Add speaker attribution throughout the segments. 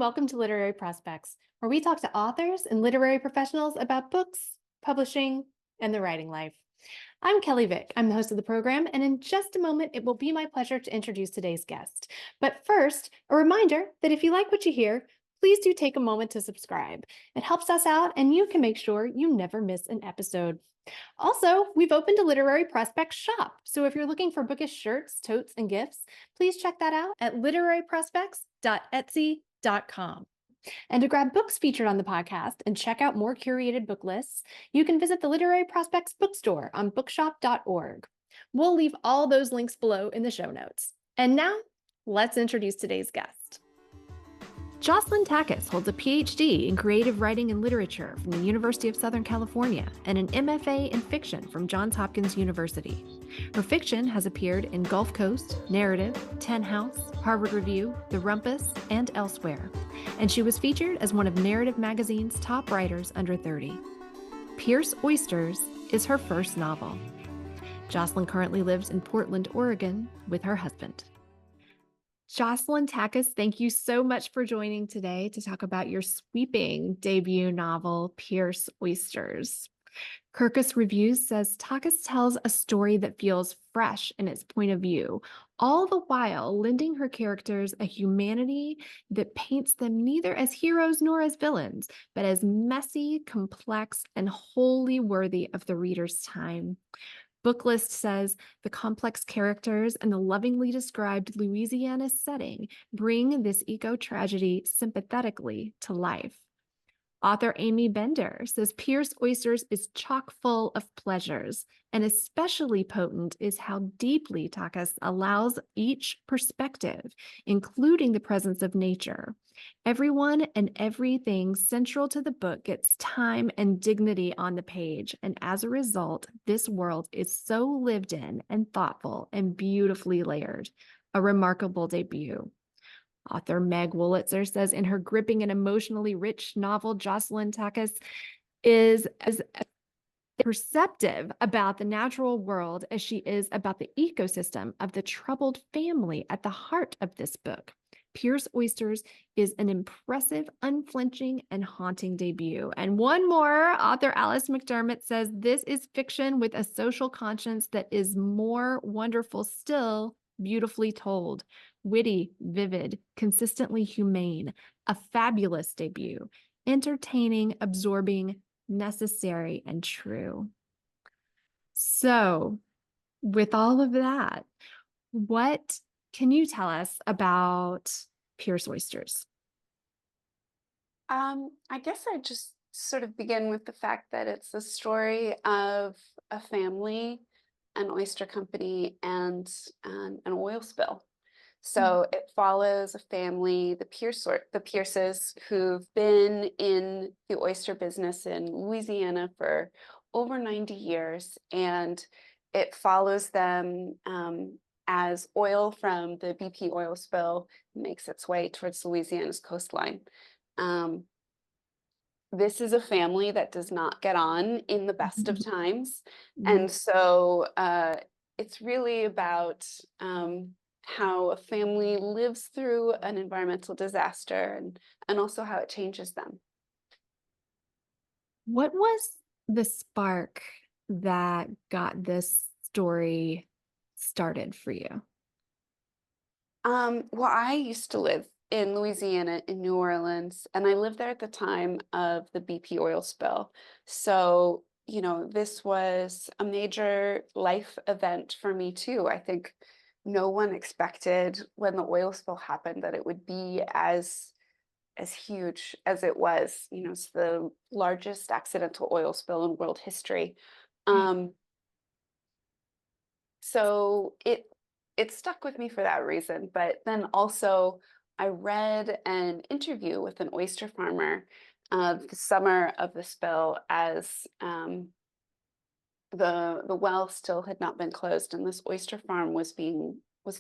Speaker 1: welcome to Literary Prospects, where we talk to authors and literary professionals about books, publishing, and the writing life. I'm Kelley Vick. I'm the host of the program, and in just a moment, it will be my pleasure to introduce today's guest. But first, a reminder that if you like what you hear, please do take a moment to subscribe. It helps us out, and you can make sure you never miss an episode. Also, we've opened a Literary Prospects shop, so if you're looking for bookish shirts, totes, and gifts, please check that out at literaryprospects.etsy.com. And to grab books featured on the podcast and check out more curated book lists, you can visit the Literary Prospects bookstore on bookshop.org. We'll leave all those links below in the show notes. And now, let's introduce today's guest. Joselyn Takacs holds a PhD in creative writing and literature from the University of Southern California and an MFA in fiction from Johns Hopkins University. Her fiction has appeared in Gulf Coast, Narrative, Ten House, Harvard Review, The Rumpus, and elsewhere, and she was featured as one of Narrative Magazine's top writers under 30. Pearce Oysters is her first novel. Joselyn currently lives in Portland, Oregon, with her husband. Joselyn Takacs, thank you so much for joining today to talk about your sweeping debut novel, Pearce Oysters. Kirkus Reviews says Takacs tells a story that feels fresh in its point of view, all the while lending her characters a humanity that paints them neither as heroes nor as villains, but as messy, complex, and wholly worthy of the reader's time. Booklist says the complex characters and the lovingly described Louisiana setting bring this eco-tragedy sympathetically to life. Author Amy Bender says Pearce Oysters is chock full of pleasures, and especially potent is how deeply Takacs allows each perspective, including the presence of nature. Everyone and everything central to the book gets time and dignity on the page, and as a result, this world is so lived in and thoughtful and beautifully layered. A remarkable debut. Author Meg Wolitzer says in her gripping and emotionally rich novel, Joselyn Takacs is as perceptive about the natural world as she is about the ecosystem of the troubled family at the heart of this book. Pearce Oysters is an impressive, unflinching, and haunting debut. And one more, author Alice McDermott says this is fiction with a social conscience that is more wonderful still, beautifully told. Witty, vivid, consistently humane, a fabulous debut, entertaining, absorbing, necessary, and true. So, with all of that, what can you tell us about Pearce Oysters?
Speaker 2: I guess I just sort of begin with the fact that it's the story of a family, an oyster company, and an oil spill. So it follows a family, the Pearces, who've been in the oyster business in Louisiana for over 90 years, and it follows them as oil from the BP oil spill makes its way towards Louisiana's coastline. This is a family that does not get on in the best of times, and so it's really about how a family lives through an environmental disaster and also how it changes them.
Speaker 1: What was the spark that got this story started for you?
Speaker 2: Well, I used to live in Louisiana, in New Orleans, and I lived there at the time of the BP oil spill. So, this was a major life event for me too. I think no one expected when the oil spill happened that it would be as huge as it was. It's the largest accidental oil spill in world history. So it stuck with me for that reason. But then also I read an interview with an oyster farmer the summer of the spill as the well still had not been closed, and this oyster farm was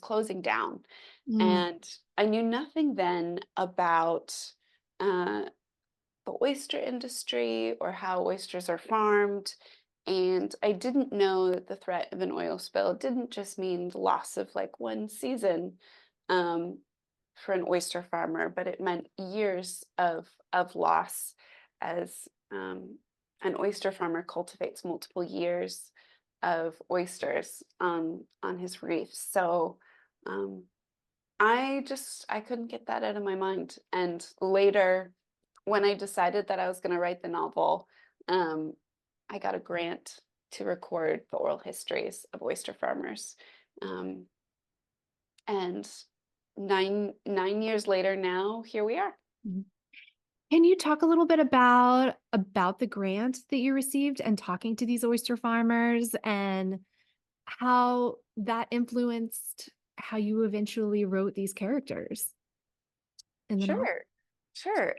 Speaker 2: closing down. And I knew nothing then about the oyster industry or how oysters are farmed. And I didn't know that the threat of an oil spill didn't just mean the loss of like one season for an oyster farmer, but it meant years of loss as an oyster farmer cultivates multiple years of oysters on his reefs. So um, I couldn't get that out of my mind. And later, when I decided that I was going to write the novel, um, I got a grant to record the oral histories of oyster farmers. Um, and nine years later now, here we are.
Speaker 1: Mhm. Can you talk a little bit about the grant that you received and talking to these oyster farmers and how that influenced how you eventually wrote these characters in the novel?
Speaker 2: Sure, sure.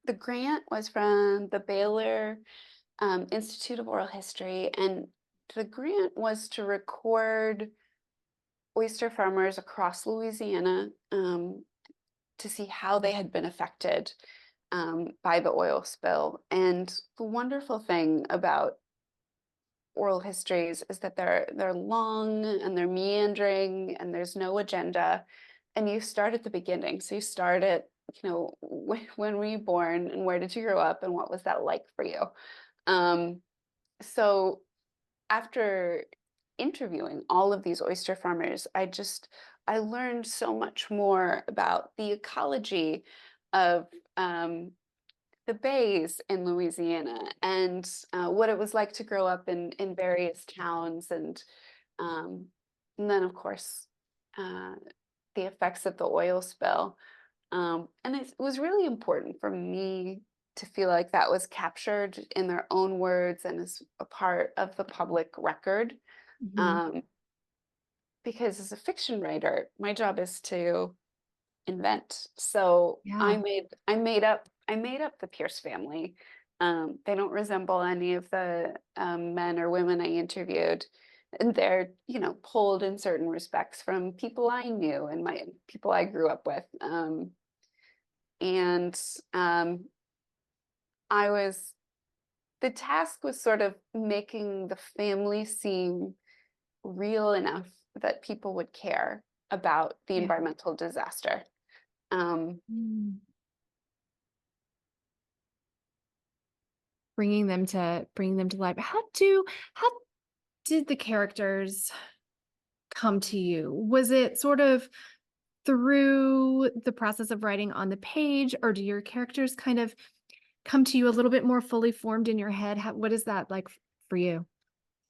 Speaker 2: The grant was from the Baylor Institute of Oral History, and the grant was to record oyster farmers across Louisiana to see how they had been affected by the oil spill. And the wonderful thing about oral histories is that they're long and they're meandering and there's no agenda. And you start at the beginning. So you start at, when were you born and where did you grow up and what was that like for you? Um, so after interviewing all of these oyster farmers, I learned so much more about the ecology of the bays in Louisiana and what it was like to grow up in various towns um, and then of course uh, the effects of the oil spill. And it was really important for me to feel like that was captured in their own words and as a part of the public record.
Speaker 1: Mhm.
Speaker 2: Um, because as a fiction writer, my job is to invent. So
Speaker 1: Yeah.
Speaker 2: I made up the Pearce family. They don't resemble any of the men or women I interviewed. And they're, pulled in certain respects from people I knew and my people I grew up with. And I was the task was sort of making the family seem real enough that people would care about the
Speaker 1: Yeah.
Speaker 2: environmental disaster. Um,
Speaker 1: Mm. Bringing them to life. How did the characters come to you? Was it sort of through the process of writing on the page, or do your characters kind of come to you a little bit more fully formed in your head? What is that like for you?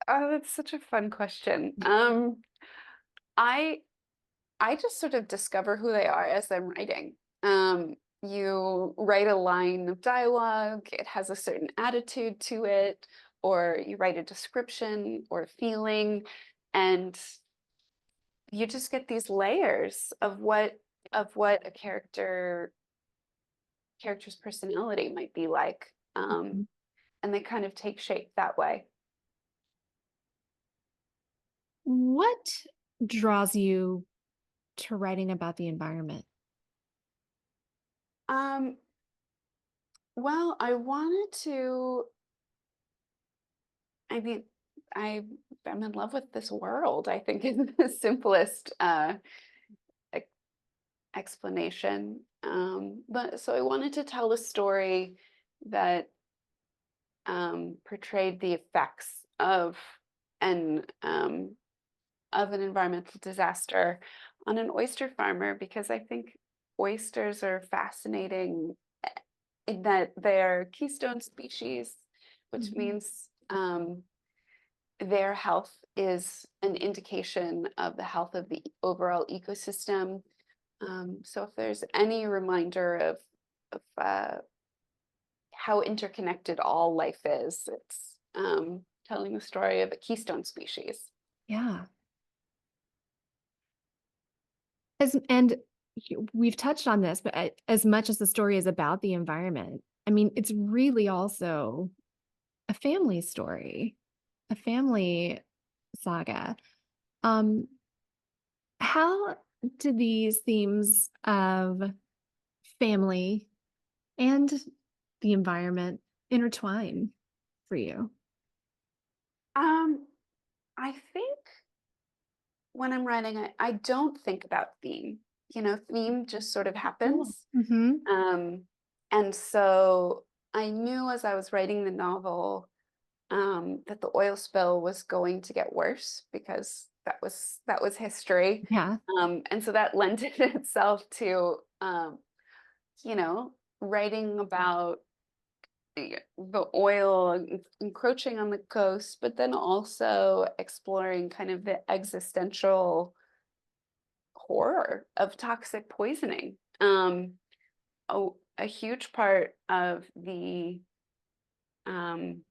Speaker 2: oh, that's such a fun question. I I just sort of discover who they are as I'm writing. You write a line of dialogue, it has a certain attitude to it, or you write a description or a feeling, and you just get these layers of what a character's personality might be like.
Speaker 1: Mhm.
Speaker 2: And they kind of take shape that way.
Speaker 1: What draws you to writing about the environment?
Speaker 2: Um, well, I wanted to, I mean, I'm in love with this world, I think is the simplest e- explanation. But so I wanted to tell a story that portrayed the effects an of an environmental disaster on an oyster farmer because I think oysters are fascinating in that they're keystone species, which
Speaker 1: Mhm.
Speaker 2: means their health is an indication of the health of the overall ecosystem. So if there's any reminder of how interconnected all life is, it's telling the story of a keystone species.
Speaker 1: Yeah. And we've touched on this, but as much as the story is about the environment, I mean, it's really also a family story, a family saga. Um, how do these themes of family and the environment intertwine for you?
Speaker 2: Um, I think when I'm writing, I don't think about theme. theme just sort of
Speaker 1: Cool.
Speaker 2: happens.
Speaker 1: Mm-hmm.
Speaker 2: Um, and so I knew as I was writing the novel that the oil spill was going to get worse because that was history.
Speaker 1: Yeah.
Speaker 2: And so that lent itself to you know, writing about the oil encroaching on the coast, but then also exploring kind of the existential horror of toxic poisoning. A huge part of the um,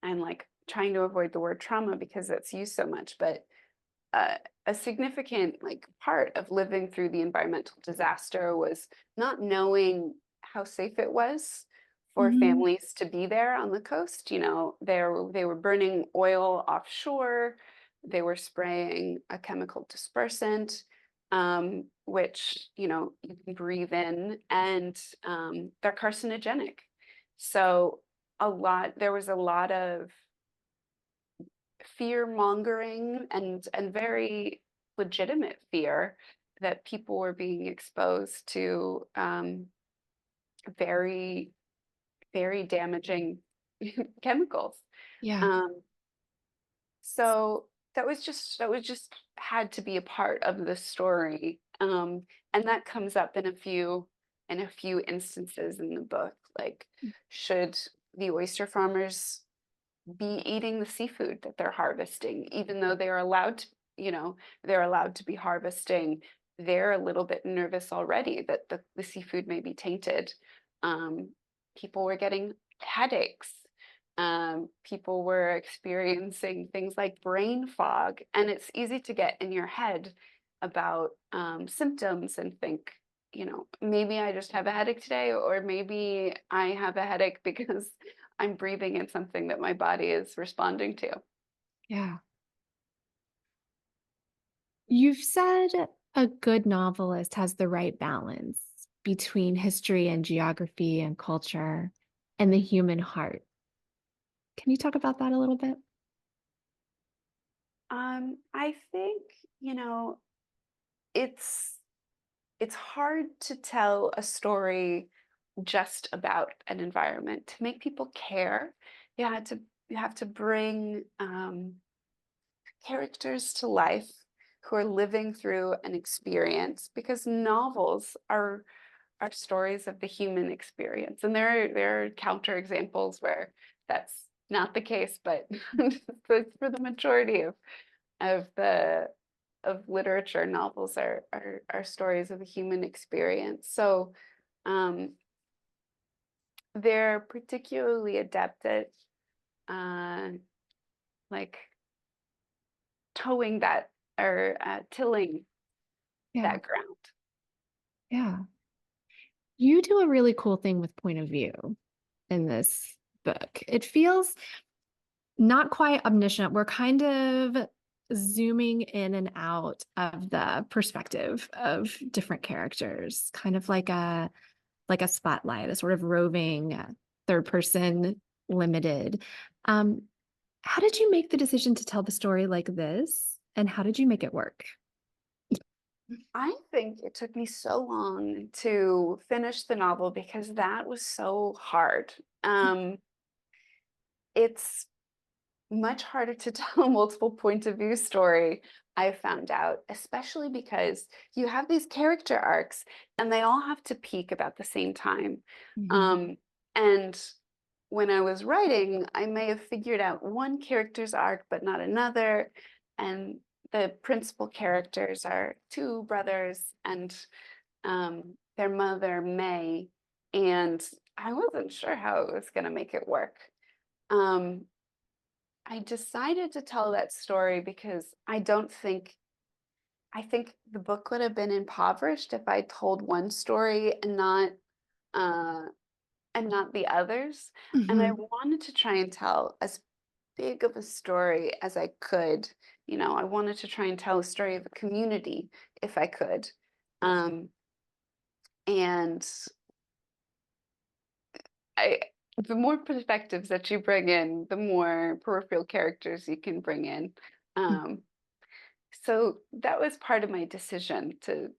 Speaker 2: I'm like trying to avoid the word trauma because it's used so much, but uh, a significant like part of living through the environmental disaster was not knowing how safe it was for
Speaker 1: Mm-hmm.
Speaker 2: families to be there on the coast. They were burning oil offshore. They were spraying a chemical dispersant, which you can breathe in, and they're carcinogenic. So there was a lot of fear mongering and very legitimate fear that people were being exposed to very, very damaging chemicals.
Speaker 1: Yeah.
Speaker 2: Um, so that was just had to be a part of the story. And that comes up in a few instances in the book. Like, should the oyster farmers be eating the seafood that they're harvesting, even though they're allowed to be harvesting? They're a little bit nervous already that the seafood may be tainted. Um, People were getting headaches. People were experiencing things like brain fog, and it's easy to get in your head about symptoms and think, maybe I just have a headache today, or maybe I have a headache because I'm breathing in something that my body is responding to.
Speaker 1: Yeah. You've said a good novelist has the right balance between history and geography and culture and the human heart. Can you talk about that a little bit?
Speaker 2: I think, it's it's hard to tell a story just about an environment. To make people care, you have to you have to bring characters to life who are living through an experience, because novels are stories of the human experience. And there are counterexamples where that's not the case, but for the majority of the of literature, novels are stories of the human experience. So um, they're particularly adept at uh, like towing that, or tilling
Speaker 1: Yeah.
Speaker 2: that ground.
Speaker 1: Yeah. You do a really cool thing with point of view in this book. It feels not quite omniscient. We're kind of zooming in and out of the perspective of different characters, kind of like a spotlight, a sort of roving third person limited. Um, how did you make the decision to tell the story like this? And how did you make it work?
Speaker 2: I think it took me so long to finish the novel because that was so hard. It's much harder to tell a multiple point of view story, I found out, especially because you have these character arcs and they all have to peak about the same time.
Speaker 1: Mhm.
Speaker 2: Um, and when I was writing, I may have figured out one character's arc, but not another. And the principal characters are two brothers and their mother, May. And I wasn't sure how it was going to make it work. Um, I decided to tell that story because I think the book would have been impoverished if I told one story uh and not the others. And I
Speaker 1: Mhm.
Speaker 2: wanted to try and tell as big of a story as I could. I wanted to try and tell a story of a community if I could. Um, and I the more perspectives that you bring in, the more peripheral characters you can bring in. Um, So that was part of my decision to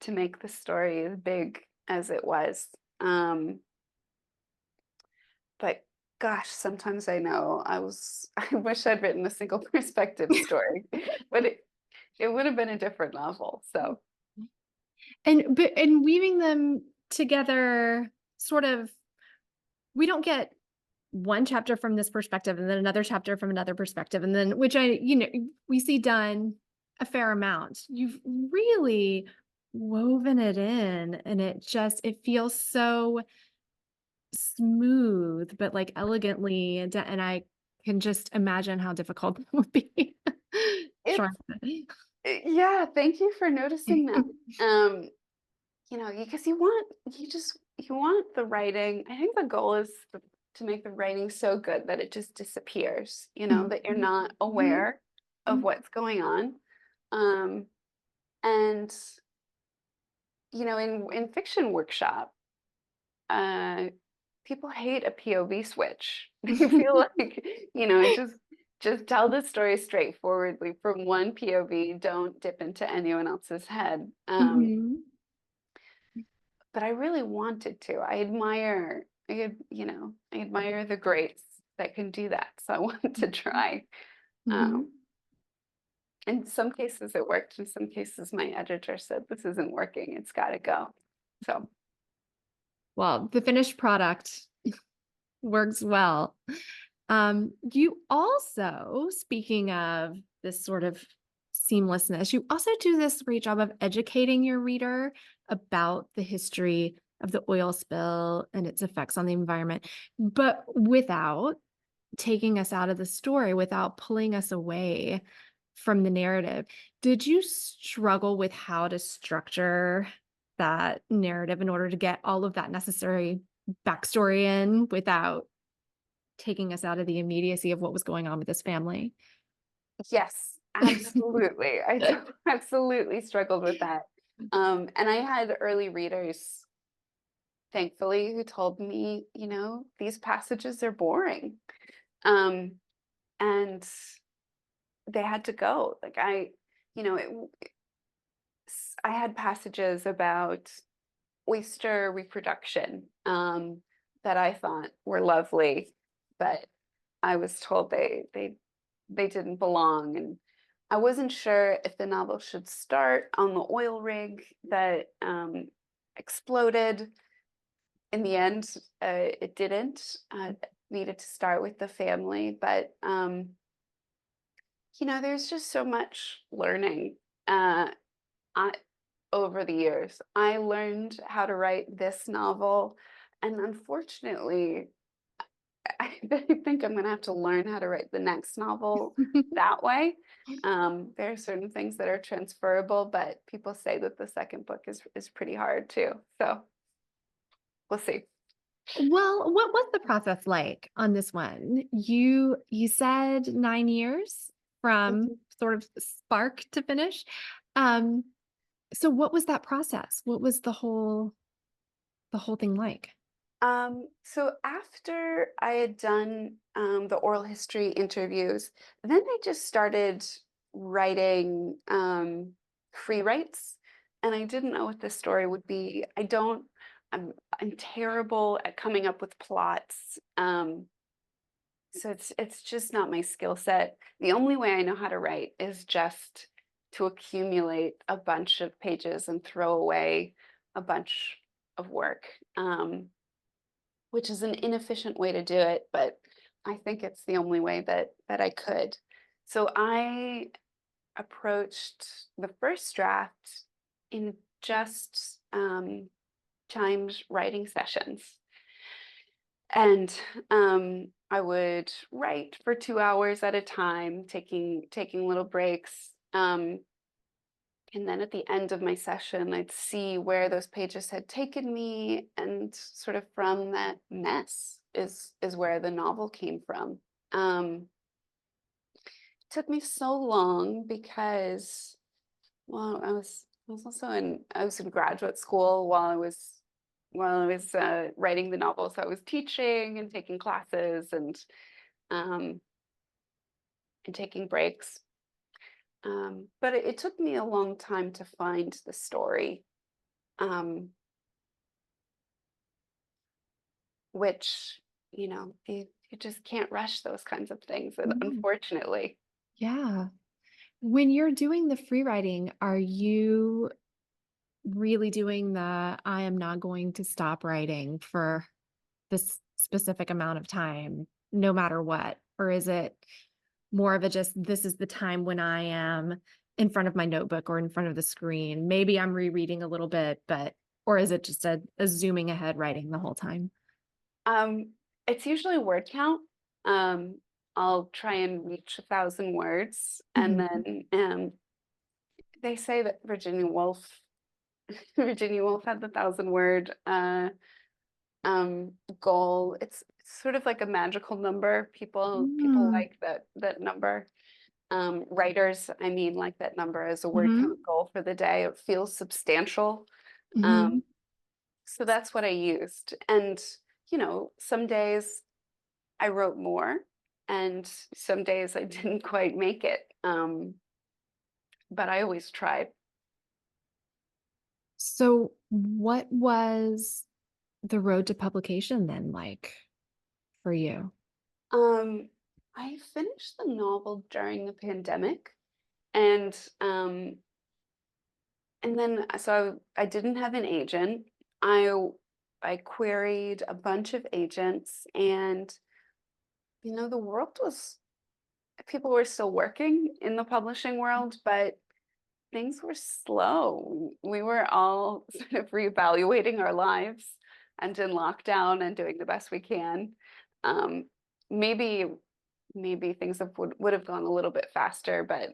Speaker 2: to make the story as big as it was. Um, but gosh, sometimes I know I wish I'd written a single perspective story, but it would have been a different novel. So
Speaker 1: And weaving them together, sort of, we don't get one chapter from this perspective and then another chapter from another perspective, and then, which we see done a fair amount. You've really woven it in, and it feels so smooth, but like elegantly, and I can just imagine how difficult that would be.
Speaker 2: it's
Speaker 1: Sure.
Speaker 2: yeah, thank you for noticing that. Um, because you want the writing. I think the goal is to make the writing so good that it just disappears, that you're not aware of what's going on. Um, and in fiction workshop, uh, people hate a POV switch. They feel like, just tell the story straightforwardly from one POV. Don't dip into anyone else's head.
Speaker 1: Mhm.
Speaker 2: But I really wanted to. I admire the greats that can do that. So I wanted to try. Um,
Speaker 1: Mhm.
Speaker 2: in some cases it worked. In some cases, my editor said, "This isn't working. It's got to go." So
Speaker 1: Well, the finished product works well. You also, speaking of this sort of seamlessness, you also do this great job of educating your reader about the history of the oil spill and its effects on the environment, but without taking us out of the story, without pulling us away from the narrative. Did you struggle with how to structure that narrative in order to get all of that necessary backstory in without taking us out of the immediacy of what was going on with this family?
Speaker 2: yes, absolutely. Absolutely struggled with that. And I had early readers, thankfully, who told me, these passages are boring. Um, and they had to go. Like you know, it, I had passages about oyster reproduction that I thought were lovely, but I was told they didn't belong, and I wasn't sure if the novel should start on the oil rig that exploded. In the end, it didn't. It needed to start with the family, but there's just so much learning. Uh, I, over the years, I learned how to write this novel, and unfortunately, I think I'm going to have to learn how to write the next novel that way. There are certain things that are transferable, but people say that the second book is pretty hard too. So we'll see.
Speaker 1: Well, what was the process like on this one? You said 9 years from
Speaker 2: Mhm.
Speaker 1: sort of spark to finish. Um, so what was that process? What was the whole thing like?
Speaker 2: So after I had done the oral history interviews, then I just started writing free writes, and I didn't know what the story would be. I'm terrible at coming up with plots. So it's just not my skill set. The only way I know how to write is just to accumulate a bunch of pages and throw away a bunch of work. Which is an inefficient way to do it, but I think it's the only way that I could. So I approached the first draft in just timed writing sessions. And I would write for 2 hours at a time, taking little breaks. And then at the end of my session, I'd see where those pages had taken me, and sort of from that mess is where the novel came from. It took me so long because, well, I was in graduate school while I was writing the novel. So I was teaching and taking classes um, and taking breaks. But it took me a long time to find the story, which, you just can't rush those kinds of things,
Speaker 1: No.
Speaker 2: unfortunately.
Speaker 1: Yeah. When you're doing the free writing, are you really doing the I am not going to stop writing for this specific amount of time, no matter what? Or is it more of a just this is the time when I am in front of my notebook or in front of the screen? Maybe I'm rereading a little bit, but or is it just a zooming ahead writing the whole time?
Speaker 2: Um, it's usually word count. Um, I'll try and reach 1,000 words, and
Speaker 1: Mhm.
Speaker 2: then they say that Virginia Woolf, Virginia Woolf had the 1,000 word goal. It's sort of like a magical number. People
Speaker 1: Mm.
Speaker 2: like that number. Writers, I mean, like that number as a word
Speaker 1: Mhm.
Speaker 2: count goal for the day. It feels substantial. Um,
Speaker 1: Mhm.
Speaker 2: so that's what I used. And, some days I wrote more, and some days I didn't quite make it. But I always tried.
Speaker 1: So, what was the road to publication then like for you?
Speaker 2: Um, I finished the novel during the pandemic, and then so I didn't have an agent. I I queried a bunch of agents, and the world was people were still working in the publishing world, but things were slow. We were all sort of reevaluating our lives and in lockdown and doing the best we can. Um, maybe maybe things would have gone a little bit faster, but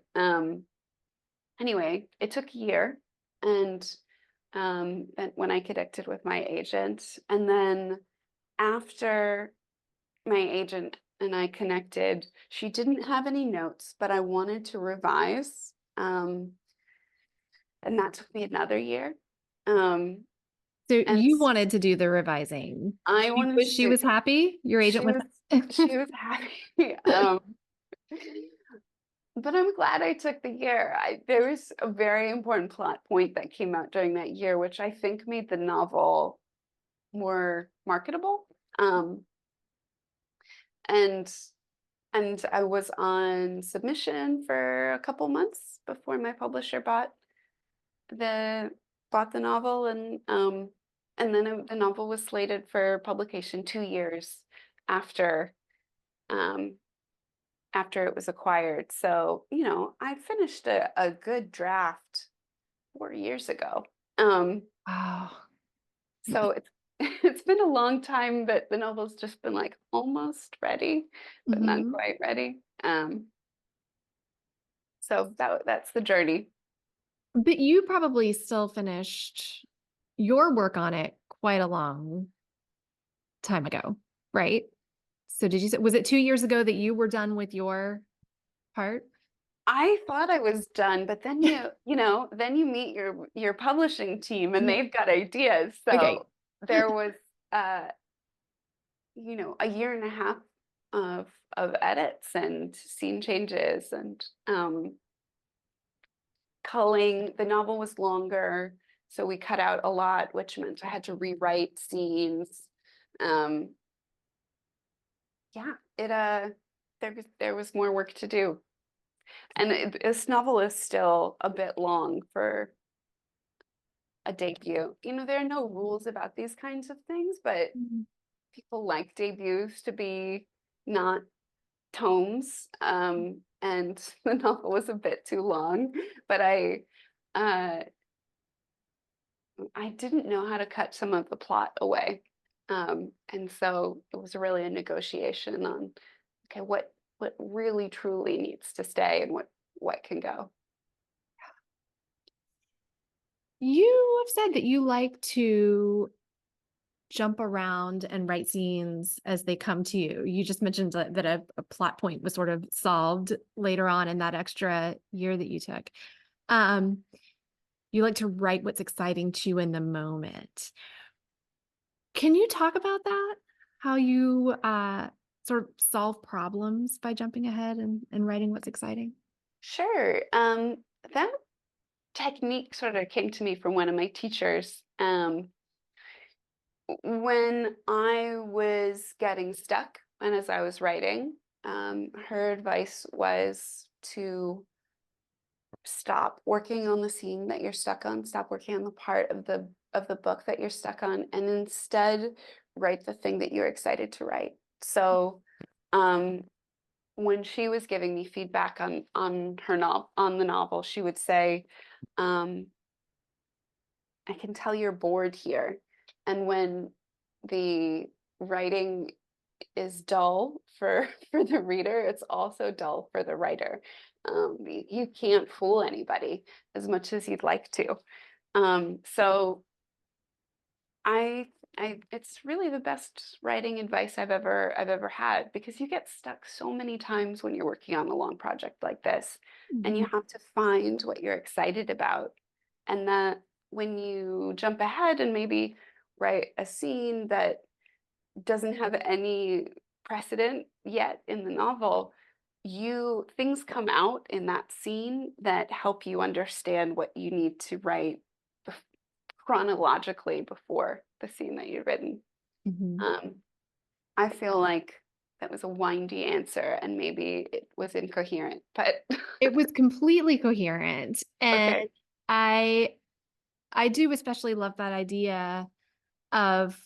Speaker 2: anyway, it took a year, and when I connected with my agent, and then after my agent and I connected, she didn't have any notes, but I wanted to revise. And that took me another year. Um,
Speaker 1: So
Speaker 2: and
Speaker 1: you wanted to do the revising.
Speaker 2: I wanted
Speaker 1: Was
Speaker 2: to
Speaker 1: she
Speaker 2: do,
Speaker 1: was happy? Your agent
Speaker 2: she
Speaker 1: was
Speaker 2: was she was happy. But I'm glad I took the year. There was a very important plot point that came out during that year, which I think made the novel more marketable. Um, and I was on submission for a couple months before my publisher the the novel, and then the novel was slated for publication 2 years after um after it was acquired. So, I finished a good draft 4 years ago. Um,
Speaker 1: Wow.
Speaker 2: so it's it's been a long time, but the novel's just been like almost ready, but not
Speaker 1: Mhm.
Speaker 2: quite ready. So that's the journey.
Speaker 1: But you probably still finished your work on it quite a long time ago, right? So did you say, was it 2 years ago that you were done with your part?
Speaker 2: I thought I was done, but then then you meet your publishing team and
Speaker 1: Mhm.
Speaker 2: they've got ideas.
Speaker 1: Okay.
Speaker 2: So there was uh, a year and a half of edits and scene changes and culling. The novel was longer, so we cut out a lot, which meant I had to rewrite scenes. Um, yeah, it there was more work to do. And this novel is still a bit long for a debut. There are no rules about these kinds of things, but
Speaker 1: Mhm.
Speaker 2: people like debuts to be not tomes. And the novel was a bit too long, but uh, I didn't know how to cut some of the plot away. And so it was really a negotiation on, okay, what really truly needs to stay and what can go.
Speaker 1: You have said that you like to jump around and write scenes as they come to you. You just mentioned that a plot point was sort of solved later on in that extra year that you took. Um, you like to write what's exciting to you in the moment. Can you talk about that? How you sort of solve problems by jumping ahead and writing what's exciting?
Speaker 2: Sure. That technique sort of came to me from one of my teachers. When I was getting stuck and as I was writing, her advice was to stop working on the scene that you're stuck on, stop working on the part of the book that you're stuck on, and instead write the thing that you're excited to write. So, um, when she was giving me feedback on her novel on the novel, she would say, um, "I can tell you're bored here," and when the writing is dull for for the reader, it's also dull for the writer. You can't fool anybody as much as you'd like to. So I it's really the best writing advice I've ever had because you get stuck so many times when you're working on a long project like this, and you
Speaker 1: Mhm.
Speaker 2: have to find what you're excited about. And that when you jump ahead and maybe write a scene that doesn't have any precedent yet in the novel, you things come out in that scene that help you understand what you need to write bef- chronologically before the scene that you've written.
Speaker 1: Mhm.
Speaker 2: Um, I feel like that was a windy answer and maybe it was incoherent, but
Speaker 1: It was completely coherent, and
Speaker 2: okay.
Speaker 1: I I do especially love that idea of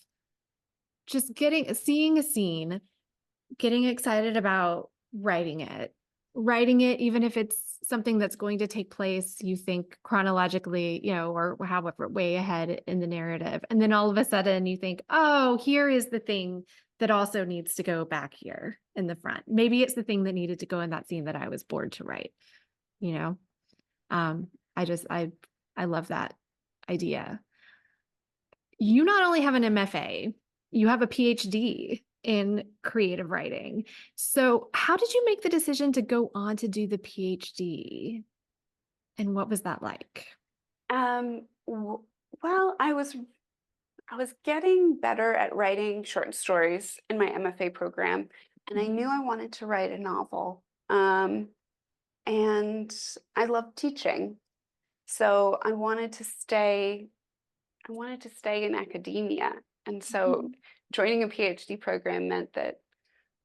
Speaker 1: just seeing a scene, getting excited about writing it, even if it's something that's going to take place, you think chronologically, or however way ahead in the narrative. And then all of a sudden you think, oh, here is the thing that also needs to go back here in the front. Maybe it's the thing that needed to go in that scene that I was bored to write, you know? Um, I just, I love that idea. You not only have an MFA, you have a PhD in creative writing. So, how did you make the decision to go on to do the PhD? And what was that like?
Speaker 2: Well, I was getting better at writing short stories in my MFA program, and I knew I wanted to write a novel. And I love teaching, so I wanted to stay in academia. And so
Speaker 1: Mhm.
Speaker 2: joining a PhD program meant that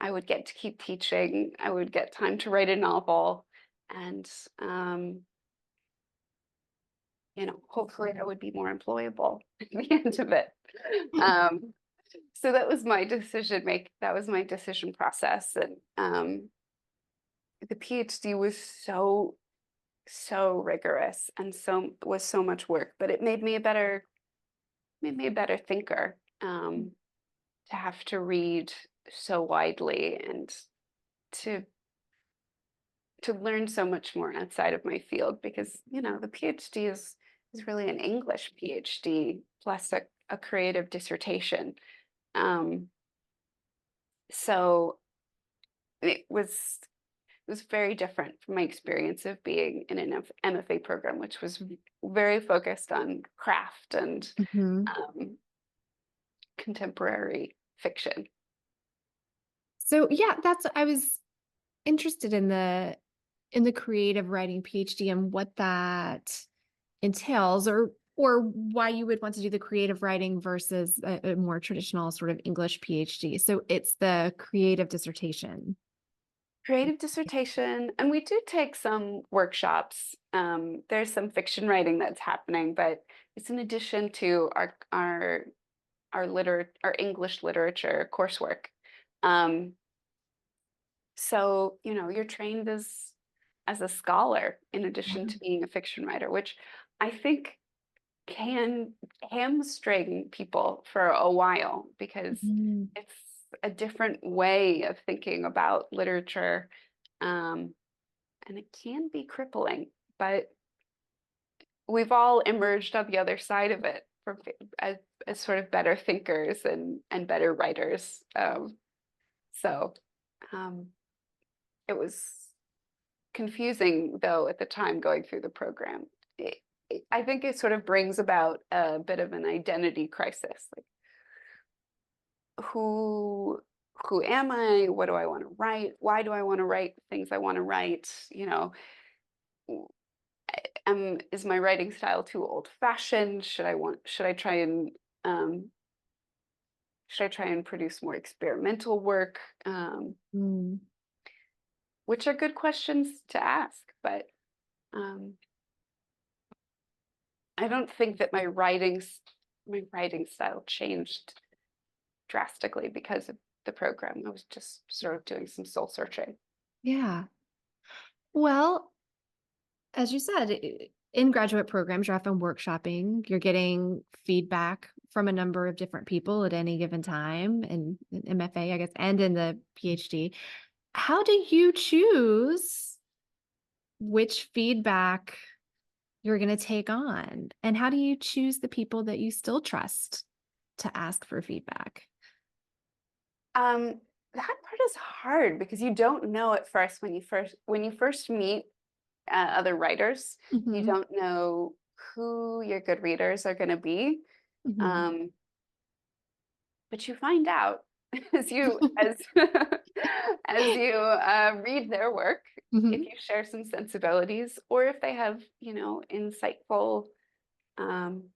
Speaker 2: I would get to keep teaching, I would get time to write a novel, and hopefully I would be more employable at the end of it. Um, so that was my that was my decision process. And the PhD was so rigorous and so much work, but it made me a better thinker. To have to read so widely and to learn so much more outside of my field because the PhD is really an English PhD plus a creative dissertation. Um, so it was very different from my experience of being in an MFA program, which was very focused on craft and
Speaker 1: Mhm.
Speaker 2: um, contemporary fiction.
Speaker 1: So, yeah, I was interested in the creative writing PhD and what that entails, or why you would want to do the creative writing versus a more traditional sort of English PhD. So it's the creative dissertation.
Speaker 2: Creative dissertation, and we do take some workshops. There's some fiction writing that's happening, but it's in addition to our English literature coursework. Um, so you're trained as a scholar in addition to being a fiction writer, which I think can hamstring people for a while because
Speaker 1: Mhm.
Speaker 2: it's a different way of thinking about literature. Um, and it can be crippling, but we've all emerged on the other side of it as, as sort of better thinkers and better writers. So um, it was confusing though at the time going through the program. I think it sort of brings about a bit of an identity crisis. Like who who am I? What do I want to write? Why do I want to write things I want to write? is my writing style too old-fashioned? Um, should I try and produce more experimental work?
Speaker 1: Mm.
Speaker 2: Which are good questions to ask, but um, I don't think that my writing style changed drastically because of the program. I was just sort of doing some soul searching.
Speaker 1: Yeah. Well, as you said, in graduate programs, you're often workshopping, you're getting feedback from a number of different people at any given time, and in MFA, I guess, and in the PhD. How do you choose which feedback you're going to take on? And how do you choose the people that you still trust to ask for feedback?
Speaker 2: Um, that part is hard because you don't know at first when you first meet other writers, you
Speaker 1: Hmm.
Speaker 2: don't know who your good readers are going to be.
Speaker 1: Hmm.
Speaker 2: Um, but you find out as as you read their work, if
Speaker 1: Hmm.
Speaker 2: you share some sensibilities or if they have, insightful um,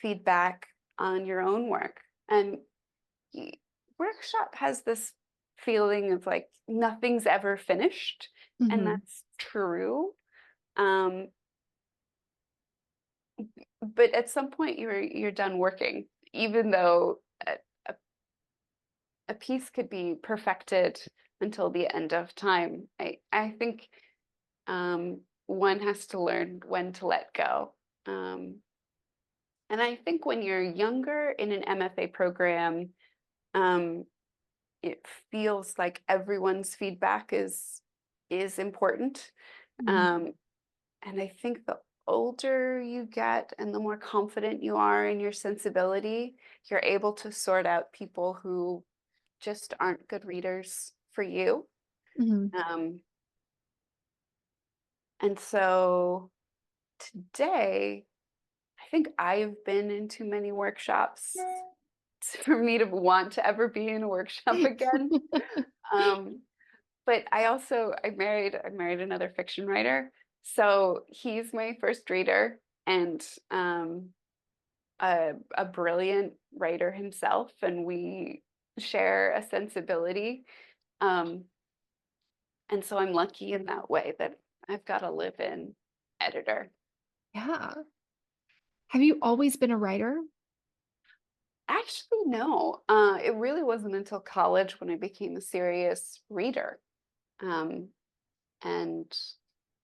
Speaker 2: feedback on your own work. And y- workshop has this feeling of like nothing's ever finished, and
Speaker 1: Hmm.
Speaker 2: that's true. Um, but at some point you're done working, even though a, a piece could be perfected until the end of time. I think one has to learn when to let go. Um, and I think when you're younger in an MFA program, um, it feels like everyone's feedback is important.
Speaker 1: Hmm.
Speaker 2: Um, and I think the older you get and the more confident you are in your sensibility, you're able to sort out people who just aren't good readers for you.
Speaker 1: Hmm.
Speaker 2: Um, and so today, I think I've been in too many workshops for me to want to ever be in a workshop again. Um, but I married another fiction writer. So he's my first reader and a brilliant writer himself, and we share a sensibility. Um, and so I'm lucky in that way that I've got a live-in editor.
Speaker 1: Yeah. Have you always been a writer?
Speaker 2: Actually, no. It really wasn't until college when I became a serious reader. Um, and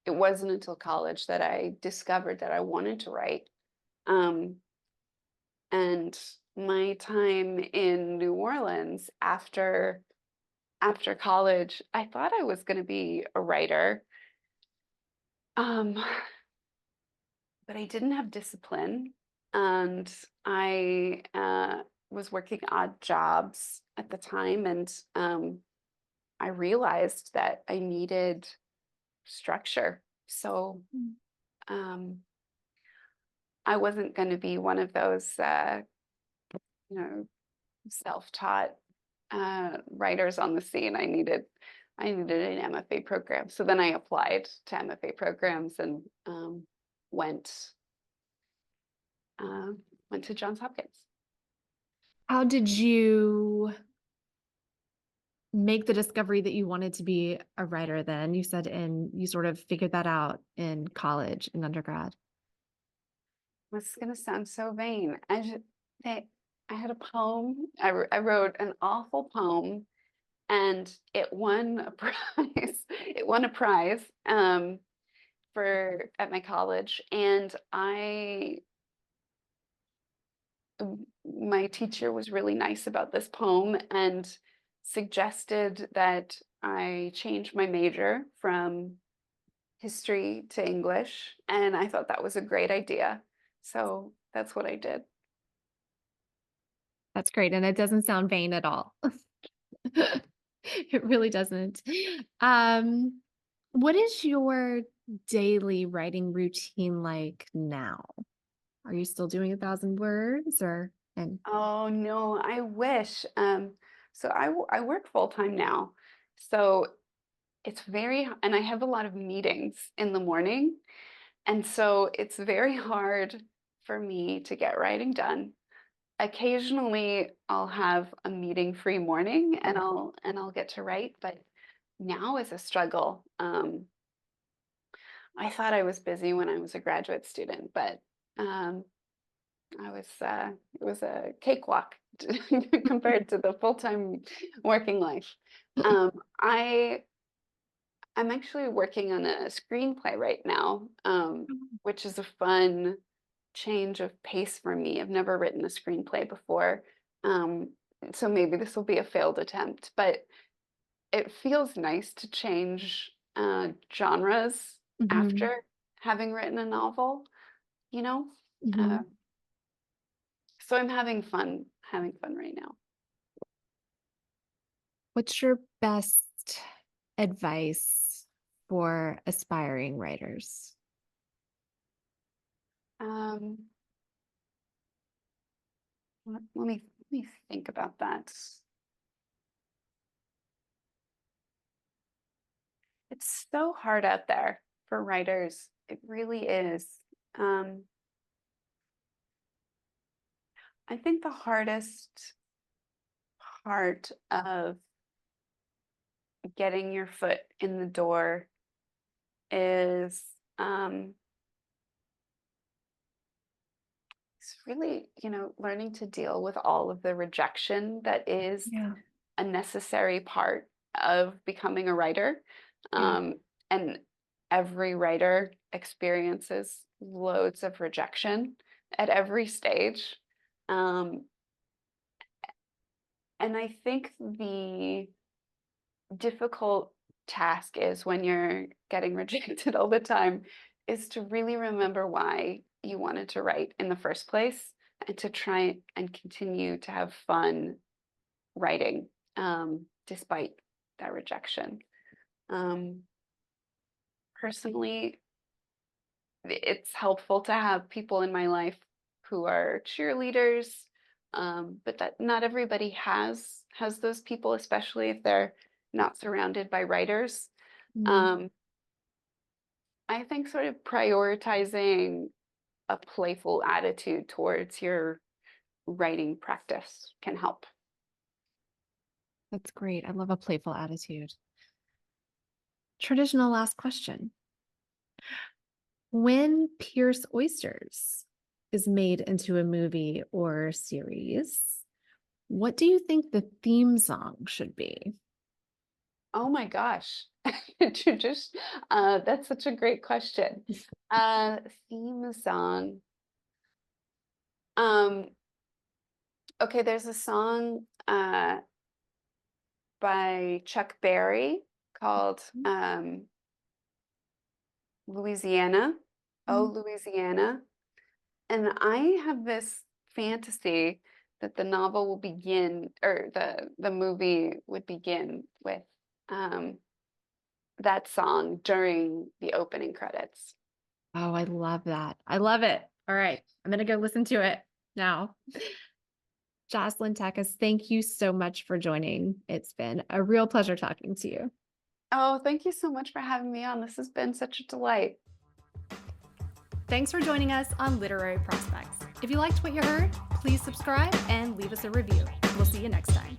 Speaker 2: it wasn't until college that I discovered that I wanted to write. Um, and my time in New Orleans after college, I thought I was going to be a writer. Um, but I didn't have discipline, and I was working odd jobs at the time, and I realized that I needed structure. So
Speaker 1: Mm.
Speaker 2: um, I wasn't going to be one of those, you know, self-taught writers on the scene. I needed an MFA program. So then I applied to MFA programs and went went to Johns Hopkins.
Speaker 1: How did you make the discovery that you wanted to be a writer then? You said and you sort of figured that out in college and undergrad.
Speaker 2: This is gonna sound so vain. They, I had a poem. I wrote an awful poem, and it won a prize. It won a prize for at my college, and my teacher was really nice about this poem and suggested that I change my major from history to English, and I thought that was a great idea. So that's what I did.
Speaker 1: That's great. And it doesn't sound vain at all. It really doesn't. Um, what is your daily writing routine like now? Are you still doing 1,000 words or and
Speaker 2: Oh no, I wish. So I work full time now. So and I have a lot of meetings in the morning. And so it's very hard for me to get writing done. Occasionally I'll have a meeting-free morning and I'll get to write, but now is a struggle. I thought I was busy when I was a graduate student, but um, it was a cakewalk compared to the full-time working life. Um, I I'm actually working on a screenplay right now, which is a fun change of pace for me. I've never written a screenplay before, um, so maybe this will be a failed attempt, but it feels nice to change genres
Speaker 1: Mhm.
Speaker 2: after having written a novel, you know? Uh,
Speaker 1: Mhm.
Speaker 2: so I'm having fun right now.
Speaker 1: What's your best advice for aspiring writers?
Speaker 2: Um, let me think about that. It's so hard out there for writers. It really is. Um, I think the hardest part of getting your foot in the door is um, it's really, learning to deal with all of the rejection that is
Speaker 1: Yeah.
Speaker 2: a necessary part of becoming a writer.
Speaker 1: Yeah.
Speaker 2: Um, and every writer experiences loads of rejection at every stage. Um, and I think the difficult task is when you're getting rejected all the time is to really remember why you wanted to write in the first place and to try and continue to have fun writing despite that rejection. Um, Personally, it's helpful to have people in my life who are cheerleaders, but that not everybody has those people, especially if they're not surrounded by writers.
Speaker 1: Mm.
Speaker 2: Um, I think sort of prioritizing a playful attitude towards your writing practice can help.
Speaker 1: That's great. I love a playful attitude. Traditional last question. When Pearce Oysters is made into a movie or series, what do you think the theme song should be?
Speaker 2: Oh my gosh. Just that's such a great question. Theme song. Um, okay, there's a song by Chuck Berry called Louisiana. Oh,
Speaker 1: Mhm.
Speaker 2: Louisiana. And I have this fantasy that the novel will begin, or the movie would begin with um, that song during the opening credits.
Speaker 1: Oh, I love that. I love it. All right. I'm going to go listen to it now. Joselyn Takacs, thank you so much for joining. It's been a real pleasure talking to you.
Speaker 2: Oh, thank you so much for having me on. This has been such a delight.
Speaker 1: Thanks for joining us on Literary Prospects. If you liked what you heard, please subscribe and leave us a review. We'll see you next time.